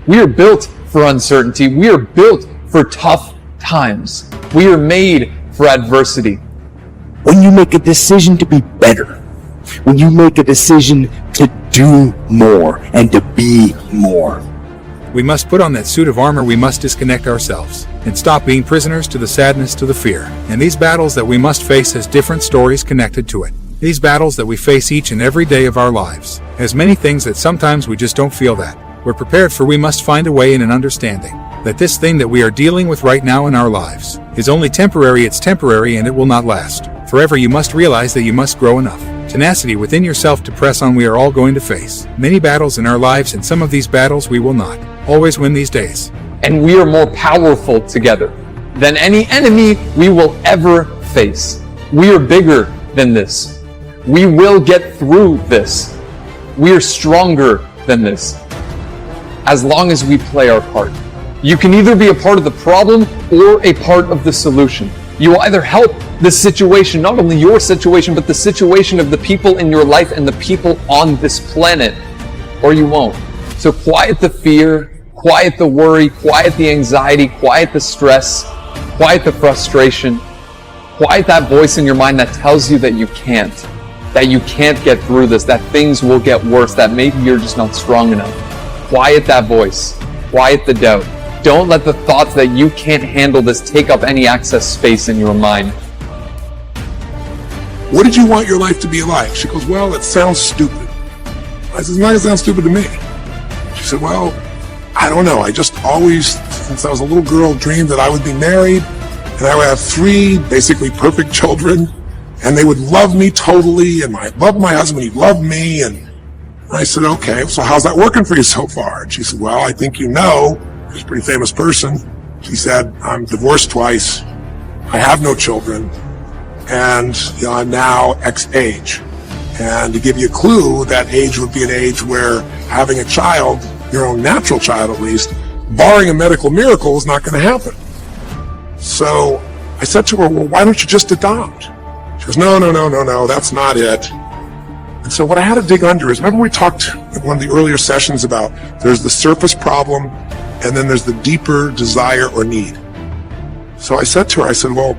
We are built for uncertainty. We are built for tough times. We are made for adversity. When you make a decision to be better, when you make a decision to do more and to be more, we must put on that suit of armor. We must disconnect ourselves and stop being prisoners to the sadness, to the fear. And these battles that we must face has different stories connected to it. These battles that we face each and every day of our lives has many things that sometimes we just don't feel that we're prepared for. We must find a way in an understanding that this thing that we are dealing with right now in our lives is only temporary. It's temporary and it will not last forever. You must realize that you must grow enough tenacity within yourself to press on. We are all going to face many battles in our lives, and some of these battles we will not always win these days. And we are more powerful together than any enemy we will ever face. We are bigger than this. We will get through this. We are stronger than this. As long as we play our part. You can either be a part of the problem or a part of the solution. You will either help the situation, not only your situation, but the situation of the people in your life and the people on this planet, or you won't. So quiet the fear, quiet the worry, quiet the anxiety, quiet the stress, quiet the frustration, quiet that voice in your mind that tells you that you can't get through this, that things will get worse, that maybe you're just not strong enough. Quiet that voice, quiet the doubt. Don't let the thoughts that you can't handle this take up any access space in your mind. What did you want your life to be like? She goes, well, it sounds stupid. I said, it's not going to sound stupid to me. She said, well, I don't know. I just always, since I was a little girl, dreamed that I would be married and I would have 3 basically perfect children and they would love me totally, and I loved my husband, he'd love me. And I said, okay, so how's that working for you so far? And she said, well, I think you know, she's a pretty famous person. She said, I'm divorced twice, I have no children, and I'm now X age. And to give you a clue, that age would be an age where having a child, your own natural child at least, barring a medical miracle, is not going to happen. So I said to her, well, why don't you just adopt? She goes, no, that's not it. And so what I had to dig under is, remember we talked in one of the earlier sessions about there's the surface problem and then there's the deeper desire or need. So I said to her, I said, well,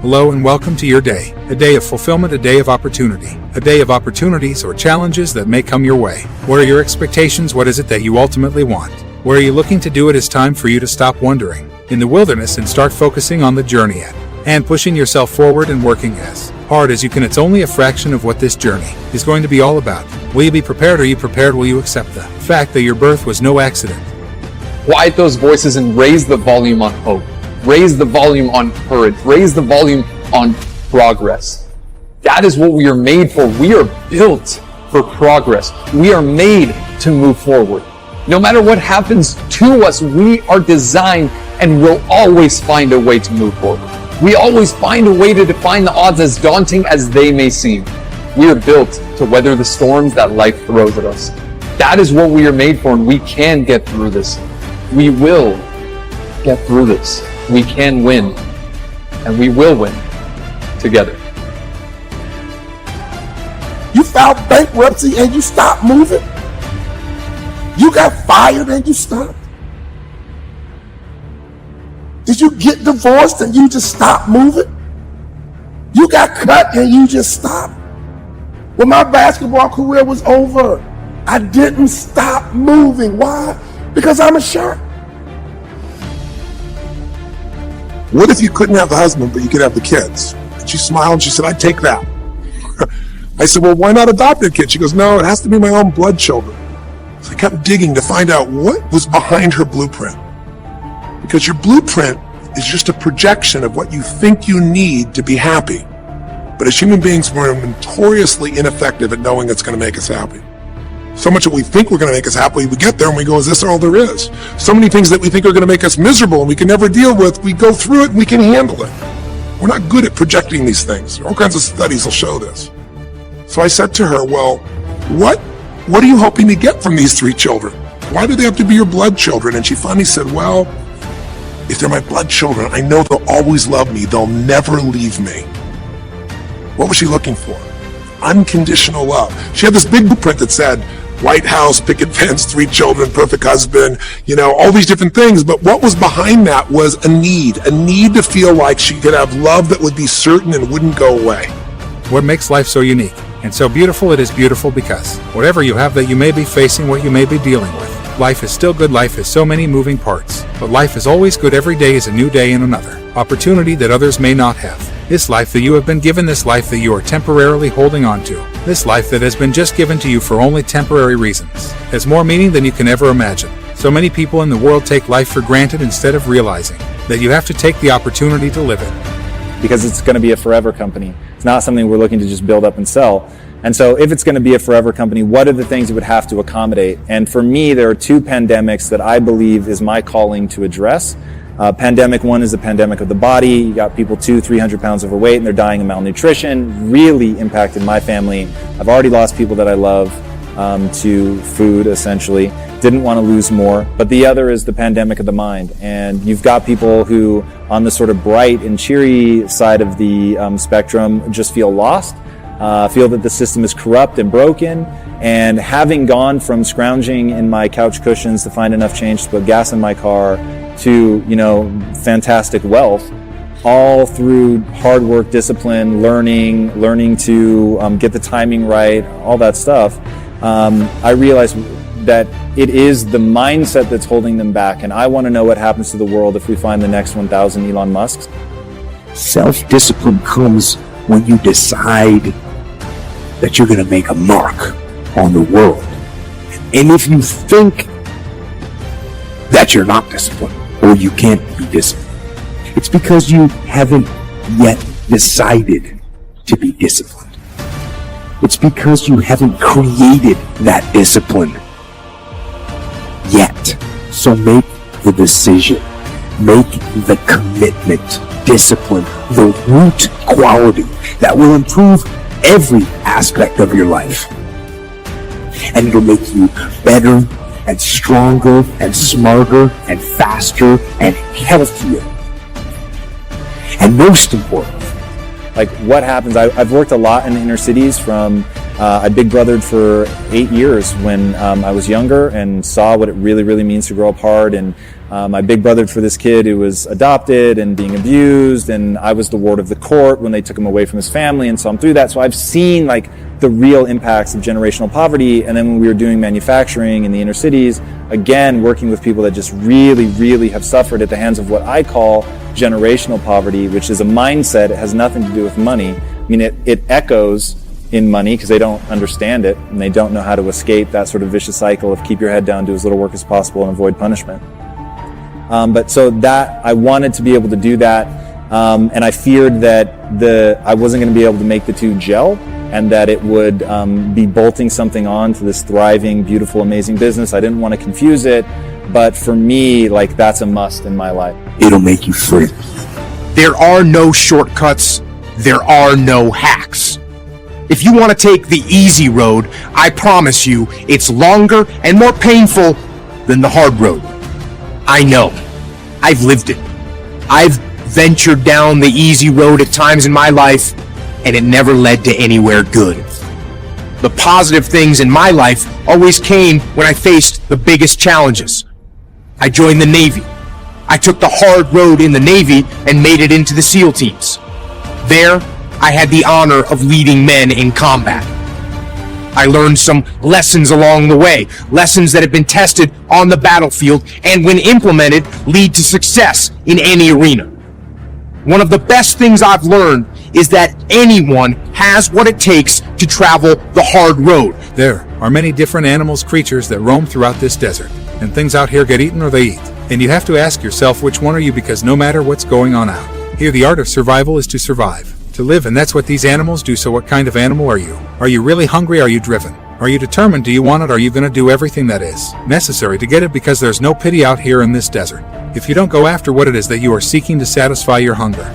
hello and welcome to your day, a day of fulfillment, a day of opportunity, a day of opportunities or challenges that may come your way. What are your expectations? What is it that you ultimately want? Where are you looking to do? It is time for you to stop wandering in the wilderness and start focusing on the journey ahead and pushing yourself forward and working as hard as you can. It's only a fraction of what this journey is going to be all about. Will you be prepared? Are you prepared? Will you accept the fact that your birth was no accident? Quiet those voices and raise the volume on hope. Raise the volume on courage. Raise the volume on progress. That is what we are made for. We are built for progress. We are made to move forward. No matter what happens to us, we are designed and will always find a way to move forward. We always find a way to define the odds, as daunting as they may seem. We are built to weather the storms that life throws at us. That is what we are made for, and we can get through this. We will get through this. We can win, and we will win together. you filed bankruptcy and you stopped moving. You got fired and you stopped. Did you get divorced and you just stopped moving? You got cut and you just stopped. When my basketball career was over, I didn't stop moving. Why? Because I'm a shark. What if you couldn't have the husband, but you could have the kids? And she smiled and she said, I'd take that. I said, well, why not adopt a kid? She goes, no, it has to be my own blood children. So I kept digging to find out what was behind her blueprint. Because your blueprint is just a projection of what you think you need to be happy. But as human beings, we're notoriously ineffective at knowing it's going to make us happy. So much that we think we're going to make us happy, we get there and we go, is this all there is? So many things that we think are going to make us miserable and we can never deal with, we go through it and we can handle it. We're not good at projecting these things. All kinds of studies will show this. So I said to her, well, what are you hoping to get from these 3 children? Why do they have to be your blood children? And she finally said, well, if they're my blood children, I know they'll always love me. They'll never leave me. What was she looking for? Unconditional love. She had this big blueprint that said, White House, picket fence, 3 children, perfect husband, all these different things. But what was behind that was a need to feel like she could have love that would be certain and wouldn't go away. What makes life so unique and so beautiful? It is beautiful because whatever you have that you may be facing, what you may be dealing with, life is still good. Life has so many moving parts, but life is always good. Every day is a new day and another opportunity that others may not have. This life that you have been given, this life that you are temporarily holding on to, this life that has been just given to you for only temporary reasons, has more meaning than you can ever imagine. So many people in the world take life for granted instead of realizing that you have to take the opportunity to live it. Because it's going to be a forever company. It's not something we're looking to just build up and sell. And so if it's going to be a forever company, what are the things it would have to accommodate? And for me, there are 2 pandemics that I believe is my calling to address. Pandemic 1 is the pandemic of the body. You got people 200-300 pounds overweight and they're dying of malnutrition. Really impacted my family. I've already lost people that I love to food, essentially. Didn't want to lose more. But the other is the pandemic of the mind. And you've got people who, on the sort of bright and cheery side of the spectrum, just feel lost, feel that the system is corrupt and broken. And having gone from scrounging in my couch cushions to find enough change to put gas in my car to, fantastic wealth, all through hard work, discipline, learning to get the timing right, all that stuff, I realized that it is the mindset that's holding them back. And I want to know what happens to the world if we find the next 1,000 Elon Musks. Self-discipline comes when you decide that you're going to make a mark on the world. And if you think that you're not disciplined or you can't be disciplined, it's because you haven't yet decided to be disciplined. It's because you haven't created that discipline yet. So make the decision, make the commitment. Discipline, the root quality that will improve every aspect of your life. And it'll make you better and stronger and smarter and faster and healthier. And most important, like what happens, I've worked a lot in the inner cities from, I big brothered for 8 years when I was younger and saw what it really, really means to grow up hard. And I big brothered for this kid who was adopted and being abused. And I was the ward of the court when they took him away from his family and saw him through that. So I've seen like the real impacts of generational poverty. And then when we were doing manufacturing in the inner cities, again, working with people that just really, really have suffered at the hands of what I call generational poverty, which is a mindset. It has nothing to do with money. I mean, it echoes in money because they don't understand it and they don't know how to escape that sort of vicious cycle of keep your head down, do as little work as possible and avoid punishment. But so that I wanted to be able to do that. And I feared that I wasn't going to be able to make the two gel and that it would be bolting something on to this thriving, beautiful, amazing business. I didn't want to confuse it. But for me, like that's a must in my life. it'll make you free. There are no shortcuts. There are no hacks. If you want to take the easy road, I promise you it's longer and more painful than the hard road. I know. I've lived it. I've ventured down the easy road at times in my life, and it never led to anywhere good. The positive things in my life always came when I faced the biggest challenges. I joined the Navy. I took the hard road in the Navy and made it into the SEAL teams. There, I had the honor of leading men in combat. I learned some lessons along the way, lessons that have been tested on the battlefield and when implemented lead to success in any arena. One of the best things I've learned is that anyone has what it takes to travel the hard road. There are many different animals, creatures that roam throughout this desert, and things out here get eaten or they eat. And you have to ask yourself, which one are you? Because no matter what's going on out here, the art of survival is to survive, to live, and that's what these animals do. So what kind of animal are you? Are you really hungry? Are you driven? Are you determined? Do you want it? Are you going to do everything that is necessary to get it? Because there's no pity out here in this desert if you don't go after what it is that you are seeking to satisfy your hunger.